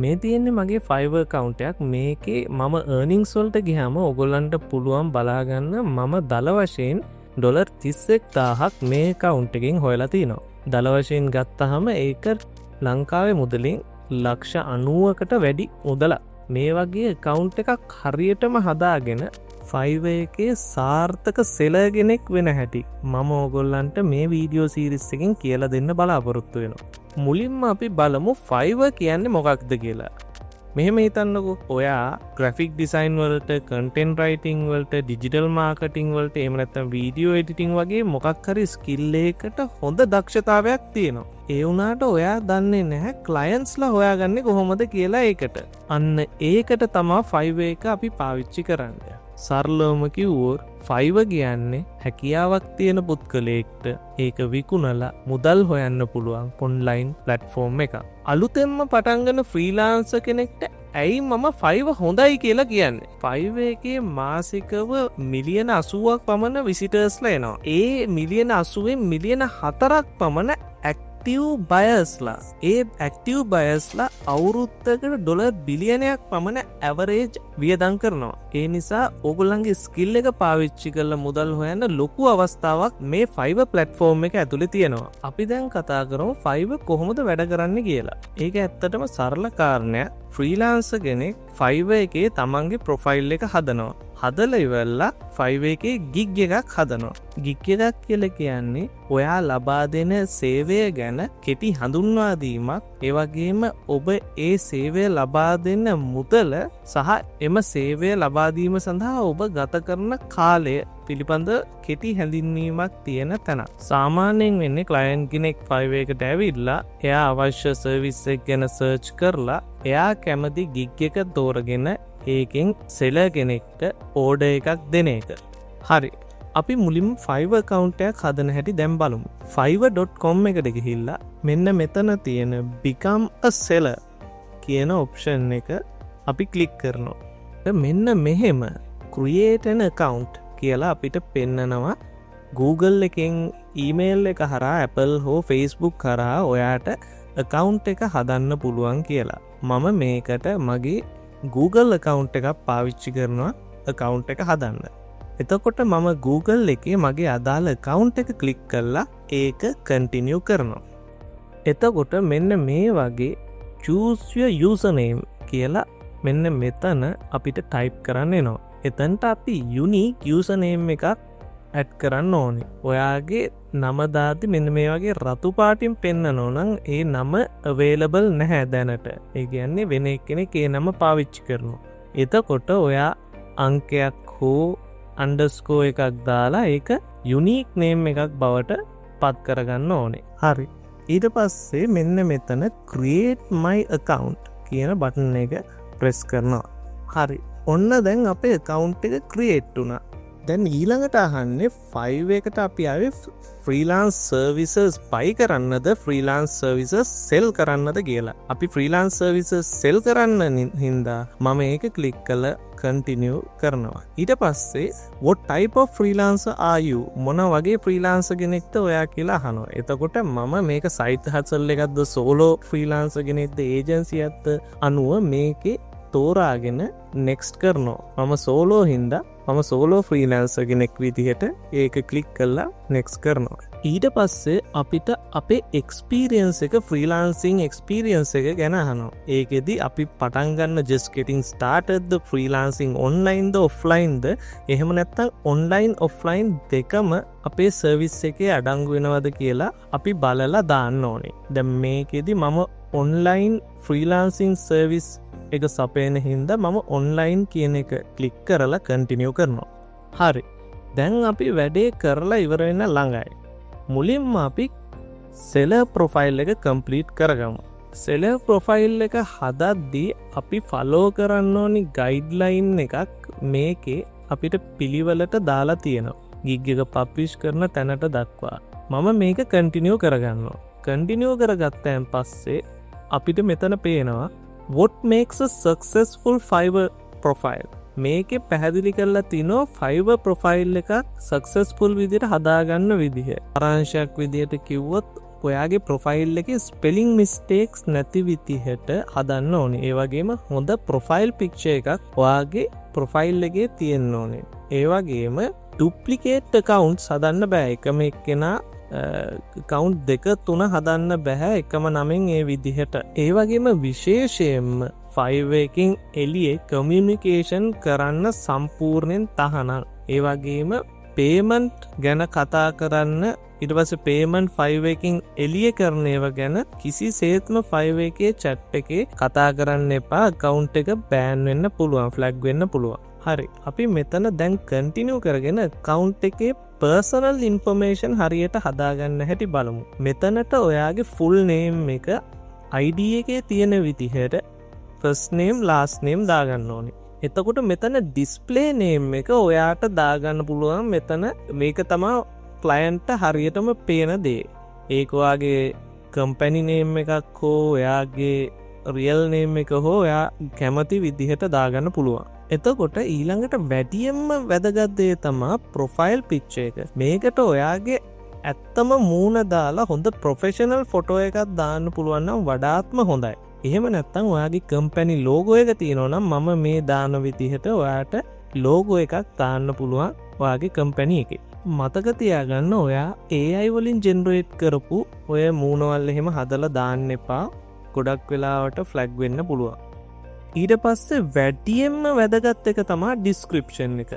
මේ තියෙන්නේ මගේ Fiverr account එකක්. මේකේ මම earnings වලට ගියාම ඔයගොල්ලන්ට පුළුවන් බලාගන්න මම දල වශයෙන් $31000ක් මේ account එකෙන් හොයලා තිනවා. දල වශයෙන් ගත්තහම ඒක ලංකාවේ මුදලින් $90,000කට වැඩි මුදලක්. මේ වගේ account එකක් හරියටම හදාගෙන Fiverr එකේ සාර්ථක සෙලර් කෙනෙක් වෙන හැටි මම ඔයගොල්ලන්ට මේ වීඩියෝ සීරීස් එකෙන් කියලා දෙන්න බලාපොරොත්තු වෙනවා. මුලින්ම අපි බලමු Fiverr කියන්නේ මොකක්ද කියලා. මෙහෙම හිතන්නකෝ, ඔයා graphic design වලට, content writing වලට, digital marketing වලට, එහෙම නැත්නම් video editing වගේ මොකක් හරි skill එකකට හොඳ දක්ෂතාවයක් තියෙනවා. ඒ වුණාට ඔයා දන්නේ නැහැ clientsලා හොයාගන්නේ කොහොමද කියලා ඒකට. අන්න ඒකට තමයි Fiverr එක අපි පාවිච්චි කරන්නේ. සරලවම කිව්වොත් Fiverr කියන්නේ හැකියාවක් තියෙන පුද්ගලයෙක්ට ඒක විකුණලා මුදල් හොයන්න පුළුවන් ඔන්ලයින් ප්ලැට්ෆෝම් එකක්. අලුතෙන්ම පටන් ගන්න ෆ්‍රීලාන්සර් කෙනෙක්ට ඇයි මම Fiverr හොඳයි කියලා කියන්නේ? Fiverr එකේ මාසිකව මිලියන 80ක් පමණ විසිටර්ස්ලා එනවා. ඒ මිලියන 80න් මිලියන 4ක් පමණ ඇක්ටිව් බයර්ස්ලා. ඒ ඇක්ටිව් බයර්ස්ලා අවුරුද්දකට ඩොලර් බිලියනයක් පමණ ඇවරේජ් වියදම් කරනවා. ඒ නිසා ඕගොල්ලන්ගේ ස්කිල් එක පාවිච්චි කරලා මුදල් හොයන්න ලොකු අවස්ථාවක් මේ Fiverr platform එක ඇතුලේ තියෙනවා. අපි දැන් කතා කරමු Fiverr කොහොමද වැඩ කරන්නේ කියලා. ඒක ඇත්තටම සරල කාරණයක්. ෆ්‍රීලාන්සර් කෙනෙක් Fiverr එකේ තමන්ගේ ප්‍රොෆයිල් එක හදනවා. හදලා ඉවරලා Fiverr එකේ gig එකක් හදනවා. gig එකක් කියලා කියන්නේ ඔයා ලබා දෙන සේවය ගැන කෙටි හඳුන්වා දීමක්. ඒ වගේම ඔබ ඒ සේවය ලබා දෙන මුදල සහ එම සේවය ලබා දීම සඳහා ඔබ ගත කරන කාලය පිළිබඳ කෙටි හැඳින්වීමක් තියෙන තැන. සාමාන්‍යයෙන් වෙන්නේ ක්ලයන්ට් කෙනෙක් Fiverr එකට ඇවිල්ලා එයා අවශ්‍ය සර්විස් එක ගැන සර්ච් කරලා එයා කැමති gig එක තෝරගෙන ඒකෙන් සෙලර් කෙනෙක්ට ඕඩර් එකක් දෙන එක. හරි. අපි මුලින්ම Fiverr account එකක් හදන හැටි දැන් බලමු. fiverr.com එකට ගිහිල්ලා මෙන්න මෙතන තියෙන become a seller කියන option එක අපි click කරනවා. මෙන්න මෙහෙම create an account කියලා අපිට පෙන්නනවා. Google එකෙන් email එක හරහා Apple හෝ Facebook කරා ඔයාට account එක හදන්න පුළුවන් කියලා. මම මේකට මගේ Google account එකක් පාවිච්චි කරනවා account එක හදන්න. එතකොට මම Google එකේ මගේ අදාළ account එක click කරලා ඒක continue කරනවා. එතකොට මෙන්න මේ වගේ choose your username කියලා මෙන්න මෙතන අපිට type කරන්න එනවා. එතනට අපි unique username එකක් add කරන්න ඕනේ. ඔයාගේ නම දාති මෙන්න මේ වගේ රතු පාටින් පෙන්නනෝ නම් ඒ නම available නැහැ දැනට. ඒ කියන්නේ වෙන කෙනෙක් ඒ නම පාවිච්චි කරනවා. එතකොට ඔයා අංකයක් හෝ underscore එකක් දාලා ඒක unique name එකක් බවට පත් කරගන්න ඕනේ. හරි. ඊට පස්සේ මෙන්න මෙතන create my account කියන බටන් එක press කරනවා. හරි. ඔන්න දැන් අපේ account එක create වුණා. දැන් ඊළඟට අහන්නේ Fiverr එකට අපි ආවේ freelance services buy කරන්නද freelance services sell කරන්නද කියලා. අපි freelance services sell කරන්න හින්දා මම ඒක click කරලා continue කරනවා. ඊට පස්සේ what type of freelancer are you? මොන වගේ freelancer කෙනෙක්ද ඔයා කියලා අහනවා. එතකොට මම මේක side hustle එකක්ද solo freelancer කෙනෙක්ද agency එකක්ද අනුව මේකේ තෝරාගෙන next කරනවා. මම solo හින්දා මම solo freelancer කෙනෙක් විදිහට ඒක click කරලා next කරනවා. ඊට පස්සේ අපිට අපේ experience එක freelancing experience එක ගැන අහනවා. ඒකෙදි අපි පටන් ගන්න just getting started the freelancing online the offline ද එහෙම නැත්නම් online offline දෙකම අපේ service එකේ අඩංගු වෙනවද කියලා අපි බලලා දාන්න ඕනේ. දැන් මේකෙදි මම online freelancing service එක සපයන හින්දා මම online කියන එක click කරලා continue කරනවා. හරි. දැන් අපි වැඩේ කරලා ඉවර වෙන්න ළඟයි. මුලින්ම අපි seller profile එක complete කරගමු. seller profile එක හදද්දී අපි follow කරන්න ඕනි guideline එකක් මේකේ අපිට පිළිවෙලට දාලා තියෙනවා. gig එක publish කරන තැනට දක්වා. මම මේක continue කරගන්නවා. continue කරගත්තයන් පස්සේ අපිට මෙතන පේනවා what makes a successful Fiverr profile? මේකේ පැහැදිලි කරලා තිනවා Fiverr profile එකක් successful විදිහට හදාගන්න විදිහ. අරංශයක් විදිහට කිව්වොත් ඔයාගේ ප්‍රොෆයිල් එකේ ස්පෙලිං මිස්ටේක්ස් නැති විදිහට හදන්න ඕනේ. ඒ වගේම හොඳ ප්‍රොෆයිල් පික්චර් එකක් ඔයාගේ ප්‍රොෆයිල් එකේ තියෙන්න ඕනේ. ඒ වගේම ඩුප්ලිකේට් accounts හදන්න බෑ. එකම එක්කෙනා account 2-3 හදන්න බෑ එකම නමෙන් ඒ විදිහට. ඒ වගේම විශේෂයෙන්ම Fiverr එකකින් එළියේ කමියුනිකේෂන් කරන්න සම්පූර්ණයෙන් තහනම්. ඒ වගේම පේමන්ට් ගැන කතා කරන්න ඊට පස්සේ පේමන්ට් Fiverr එකකින් එළියේ කරන ඒවා ගැන කිසිසේත්ම Fiverr එකේ chat එකේ කතා කරන්න එපා. account එක ban වෙන්න පුළුවන්, flag වෙන්න පුළුවන්. හරි, අපි මෙතන දැන් කන්ටිනියු කරගෙන account එකේ personal information හරියට හදාගන්න හැටි බලමු. මෙතනට ඔයාගේ full name එක ID එකේ තියෙන විදිහට first name last name දාගන්න ඕනේ. එතකොට මෙතන display name එක ඔයාට දාගන්න පුළුවන්. මෙතන මේක තමයි client හරියටම පේන දේ. ඒක ඔයාගේ company name එකක් හෝ ඔයාගේ real name එක හෝ ඔයා කැමති විදිහට දාගන්න පුළුවන්. එතකොට ඊළඟට වැඩියෙන්ම වැදගත් දේ තමයි ප්‍රොෆයිල් පික්චර් එක. මේකට ඔයාගේ ඇත්තම මූණ දාලා හොඳ ප්‍රොෆෙෂනල් ෆොටෝ එකක් දාන්න පුළුවන් නම් වඩාත්ම හොඳයි. එහෙම නැත්නම් ඔයාගේ කම්පැනි ලෝගෝ එක තියෙනවා නම් මම මේ දාන විදිහට ඔයාට ලෝගෝ එකක් දාන්න පුළුවන් ඔයාගේ කම්පැනි එකේ. මතක තියාගන්න ඔයා AI වලින් ජෙනරේට් කරපු ඔය මූණවල් එහෙම හදලා දාන්න එපා. ගොඩක් වෙලාවට ෆ්ලැග් වෙන්න පුළුවන්. ඊට පස්සේ වැඩියෙන්ම වැදගත් එක තමයි ඩිස්ක්‍රිප්ෂන් එක.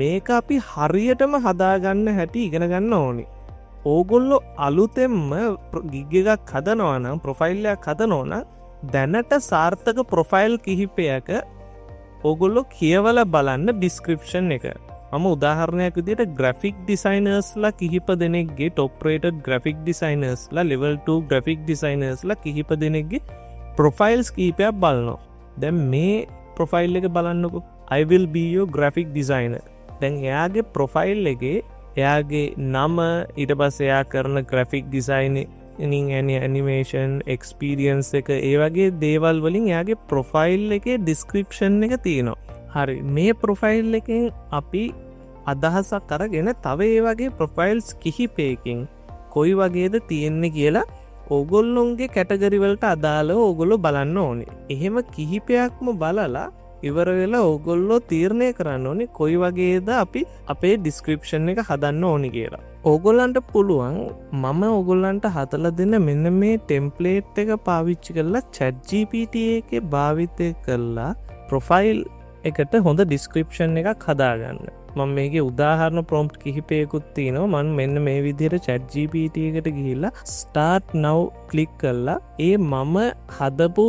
මේක අපි හරියටම හදාගන්න හැටි ඉගෙන ගන්න ඕනේ. ඕගොල්ලෝ අලුතෙන්ම ගිග් එකක් හදනවා නම්, ප්‍රොෆයිල් එකක් හදනවා නම් දැනට සාර්ථක ප්‍රොෆයිල් කිහිපයක ඕගොල්ලෝ කියවලා බලන්න ඩිස්ක්‍රිප්ෂන් එක. මම උදාහරණයක් විදිහට ග්‍රැෆික් ඩිසයිනර්ස්ලා කිහිප දෙනෙක්ගේ, টপ රේටඩ් ග්‍රැෆික් ඩිසයිනර්ස්ලා, level 2 ග්‍රැෆික් ඩිසයිනර්ස්ලා කිහිප දෙනෙක්ගේ ප්‍රොෆයිල්ස් කිහිපයක් බලනවා. දැන් මේ ප්‍රොෆයිල් එක බලන්නකො. I will be your graphic designer. දැන් එයාගේ ප්‍රොෆයිල් එකේ එයාගේ නම, ඊට පස්සේ එයා කරන graphic designing animation experience එක, ඒ වගේ දේවල් වලින් එයාගේ ප්‍රොෆයිල් එකේ description එක තියෙනවා. හරි, මේ ප්‍රොෆයිල් එකෙන් අපි අදහසක් අරගෙන තව ඒ වගේ ප්‍රොෆයිල්ස් කිහිපයකින් කොයි වගේද තියෙන්නේ කියලා ඕගොල්ලොන්ගේ කැටගරි වලට අදාළව ඕගොල්ලෝ බලන්න ඕනේ. එහෙම කිහිපයක්ම බලලා ඉවර වෙලා ඕගොල්ලෝ තීරණය කරන්න ඕනේ කොයි වගේද අපි අපේ ඩිස්ක්‍රිප්ෂන් එක හදන්න ඕනේ කියලා. ඕගොල්ලන්ට පුළුවන් මම ඕගොල්ලන්ට හදලා දෙන්න මෙන්න මේ ටෙම්ප්ලේට් එක පාවිච්චි කරලා ChatGPT එකේ භාවිතය කරලා ප්‍රොෆයිල් එකට හොඳ ඩිස්ක්‍රිප්ෂන් එකක් හදාගන්න. මම මේකේ උදාහරණ ප්‍රොම්ප්ට් කිහිපයකුත් තියෙනවා. මම මෙන්න මේ විදිහට ChatGPT එකට ගිහිල්ලා start now ක්ලික් කරලා ඒ මම හදපු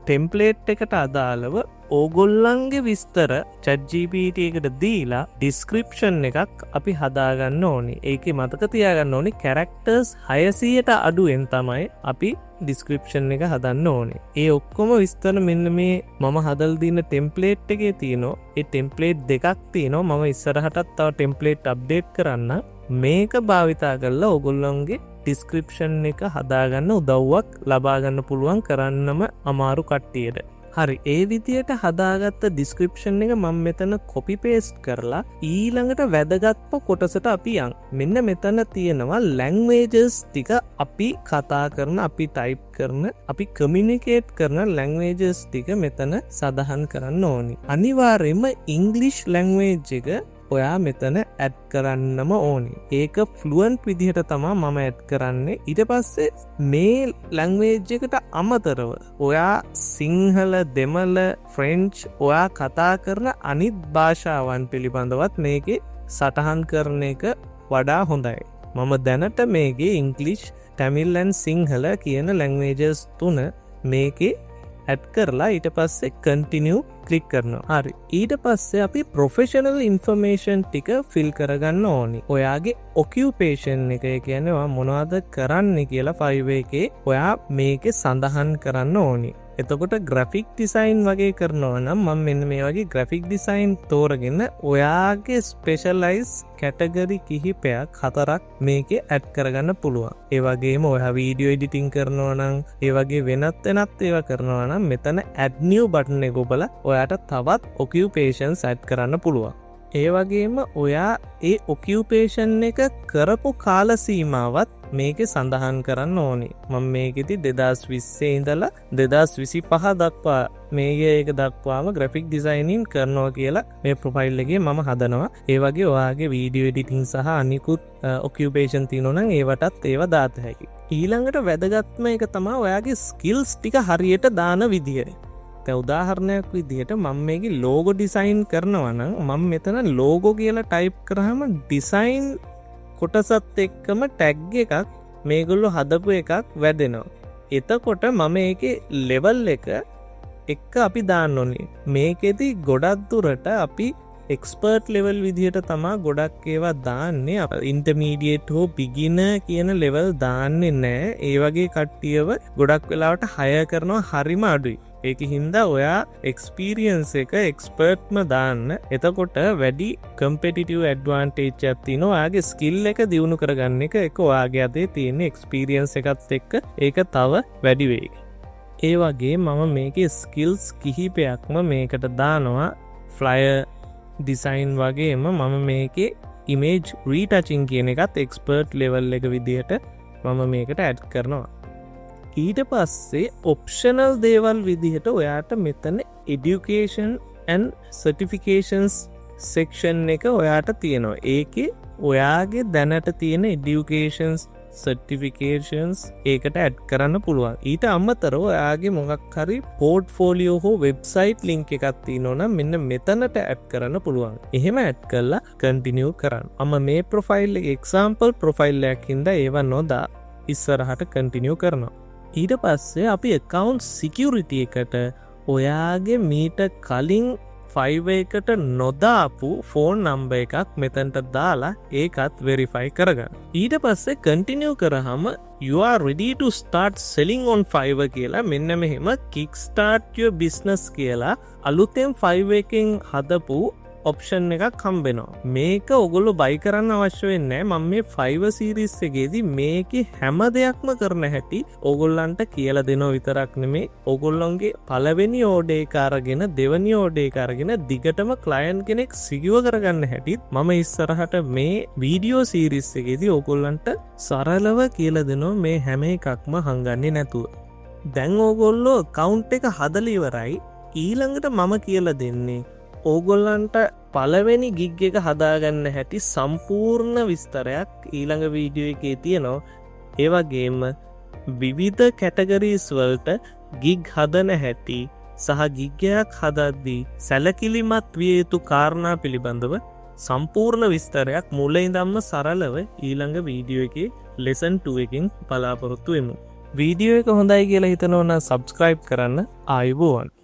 ටෙම්ප්ලේට් එකට අදාළව ඕගොල්ලන්ගේ විස්තර ChatGPT එකට දීලා ඩිස්ක්‍රිප්ෂන් එකක් අපි හදාගන්න ඕනේ. ඒකේ මතක තියාගන්න ඕනේ කැරක්ටර්ස් 600ට අඩුවෙන් තමයි අපි ඩිස්ක්‍රිප්ෂන් එක හදන්න ඕනේ. ඒ ඔක්කොම විස්තර මෙන්න මේ මම හදලා දින ටෙම්ප්ලේට් එකේ තියෙනවා. ඒ ටෙම්ප්ලේට් දෙකක් තියෙනවා. මම ඉස්සරහටත් තව ටෙම්ප්ලේට් අප්ඩේට් කරන්න. මේක භාවිතා කරලා ඕගොල්ලන්ගේ ඩිස්ක්‍රිප්ෂන් එක හදාගන්න උදව්වක් ලබා ගන්න පුළුවන් කරන්නම අමාරු කට්ටියට. හරි, ඒ විදියට හදාගත්ත ඩිස්ක්‍රිප්ෂන් එක මම මෙතන කොපි පේස්ට් කරලා ඊළඟට වැදගත්ම කොටසට අපි යන්. මෙන්න මෙතන තියෙනවා ලැන්ග්වේජස් ටික අපි කතා කරන, අපි ටයිප් කරන, අපි කමියුනිකේට් කරන ලැන්ග්වේජස් ටික මෙතන සඳහන් කරන්න ඕනි. අනිවාර්යයෙන්ම ඉංග්ලිෂ් ලැන්ග්වේජ් එක ඔයා මෙතන ඇඩ් කරන්නම ඕනි. ඒක ෆ්ලුවන්ට් විදිහට තමයි මම ඇඩ් කරන්නේ. ඊට පස්සේ මේ ලැන්ග්වේජ් එකට අමතරව ඔයා සිංහල, දෙමළ, ෆ්‍රෙන්ච් ඔයා කතා කරන අනිත් භාෂාවන් පිළිබඳවත් මේකේ සටහන් කරන එක වඩා හොඳයි. මම දැනට මේකේ ඉංග්ලිෂ්, තමිල් and සිංහල කියන ලැන්ග්වේජස් 3 මේකේ ඇඩ් කරලා ඊට පස්සේ continue ක්ලික් කරනවා. හරි, ඊට පස්සේ අපි ප්‍රොෆෙෂනල් ඉන්ෆර්මේෂන් ටික ෆිල් කරගන්න ඕනි. ඔයාගේ ඔකියුපේෂන් එක, කියන්නේ මොනවද කරන්න කියලා Fiverr එකේ ඔයා මේකේ සඳහන් කරන්න ඕනි. එතකොට ග්‍රැෆික් ඩිසයින් වගේ කරනවා නම් මම මෙන්න මේ වගේ ග්‍රැෆික් ඩිසයින් තෝරගෙන ඔයාගේ ස්පෙෂලයිස් කැටගරි කිහිපයක් 4ක් මේකේ ඇඩ් කරගන්න පුළුවන්. ඒ වගේම ඔයා වීඩියෝ එඩිටින් කරනවා නම්, ඒ වගේ වෙනත් ඒවා කරනවා නම් මෙතන add new button එක ඔබලා ඔයාට තවත් occupations ඇඩ් කරන්න පුළුවන්. ඒ වගේම ඔයා ඒ ඔකියුපේෂන් එක කරපු කාල සීමාවත් මේක සඳහන් කරන්න ඕනේ. මම මේකෙදි 2020 ඉඳලා 2025 දක්වා මේක දක්වාම ග්‍රැෆික් ඩිසයිනින් කරනවා කියලා මේ ප්‍රොෆයිල් එකේ මම හදනවා. ඒ වගේ ඔයාගේ වීඩියෝ එඩිටින් සහ අනිකුත් ඔකියුපේෂන් තියෙනවා නම් ඒවටත් ඒවා දාත හැකියි. ඊළඟට වැදගත්ම එක තමයි ඔයාගේ ස්කිල්ස් ටික හරියට දාන විදිය. දැන් උදාහරණයක් විදිහට මම මේකේ ලෝගෝ ඩිසයින් කරනවා නම් මම මෙතන ලෝගෝ කියලා ටයිප් කරාම ඩිසයින් කොටසත් එක්කම ටැග් එකක් මේගොල්ලෝ හදපු එකක් වැදෙනවා. එතකොට මම ඒකේ ලෙවල් එක අපි දාන්න ඕනේ. මේකෙදි ගොඩක් දුරට අපි එක්ස්පර්ට් ලෙවල් විදිහට තමා ගොඩක් ඒවා දාන්නේ. ඉන්ටර්මීඩියේට් හෝ බිගිනර් කියන ලෙවල් දාන්නේ නැහැ. ඒ වගේ කට්ටියව ගොඩක් වෙලාවට හයර් කරනවා හරිම අඩුයි. ඒක හින්දා ඔයා එක්ස්පීරියන්ස් එක එක්ස්පර්ට්ම දාන්න. එතකොට වැඩි කම්පිටිටිව් ඇඩ්වාන්ටේජ් එකක් තියෙනවා. ඔයාගේ ස්කිල් එක දියුණු කරගන්න එක ඔයාගේ අතේ තියෙන එක්ස්පීරියන්ස් එකත් එක්ක ඒක තව වැඩි වෙයි. ඒ වගේ මම මේකේ ස්කිල්ස් කිහිපයක්ම මේකට දානවා. ෆ්ලයර් ඩිසයින් වගේම මම මේකේ ඉමේජ් රීටචින් කියන එකත් එක්ස්පර්ට් ලෙවල් එක විදිහට මම මේකට ඇඩ් කරනවා. ඊට පස්සේ ඔප්ෂනල් දේවල් විදිහට ඔයාට මෙතන education and certifications section එක ඔයාට තියෙනවා. ඒකේ ඔයාගේ දැනට තියෙන educations certifications ඒකට ඇඩ් කරන්න පුළුවන්. ඊට අමතරව ඔයාගේ මොකක් හරි portfolio හෝ website link එකක් තියෙනවා නම් මෙන්න මෙතනට ඇඩ් කරන්න පුළුවන්. එහෙම ඇඩ් කරලා continue කරන්න. මම මේ profile එක example profile එකක් හින්දා ඒව නොදා ඉස්සරහට continue කරනවා. ඊට පස්සේ අපි account security එකට ඔයාගේ මීට කලින් ෆයිව එකට නොදාපු ෆෝන් නම්බර් එකක් මෙතනට දාලා ඒකත් වෙරිෆයි කරගන්න. ඊට පස්සේ continue කරාම you are ready to start selling on Fiverr කියලා මෙන්න මෙහෙම kickstart your business කියලා අලුතෙන් Fiverr එකෙන් හදපු ඔප්ෂන් එකක් හම්බෙනවා. මේක ඔගොල්ලෝ බයි කරන්න අවශ්‍ය වෙන්නේ නැහැ. මම මේ Fiverr series එකේදී මේකේ හැම දෙයක්ම කරන හැටි ඔගොල්ලන්ට කියලා දෙනවා විතරක් නෙමෙයි. ඔගොල්ලන්ගේ පළවෙනි ඕඩර් එක අරගෙන දෙවෙනි ඕඩර් එක අරගෙන දිගටම ක්ලයන්ට් කෙනෙක් සිකියුර් කරගන්න හැටිත් මම ඉස්සරහට මේ වීඩියෝ සීරීස් එකේදී ඔගොල්ලන්ට සරලව කියලා දෙනවා මේ හැම එකක්ම හංගන්නේ නැතුව. දැන් ඔගොල්ලෝ account එක හදලා ඉවරයි. ඊළඟට මම කියලා දෙන්නේ ඕගොල්ලන්ට පළවෙනි ගිග් එක හදාගන්න හැටි සම්පූර්ණ විස්තරයක් ඊළඟ වීඩියෝ එකේ තියෙනවා. ඒ වගේම විවිධ කැටගරීස් වලට ගිග් හදන හැටි සහ ගිග් එකක් හදද්දී සැලකිලිමත් විය යුතු කාරණා පිළිබඳව සම්පූර්ණ විස්තරයක් මුල ඉඳන්ම සරලව ඊළඟ වීඩියෝ එකේ lesson 2 එකකින් බලාපොරොත්තු වෙමු. වීඩියෝ එක හොඳයි කියලා හිතනවා නම් subscribe කරන්න. ආයුබෝවන්.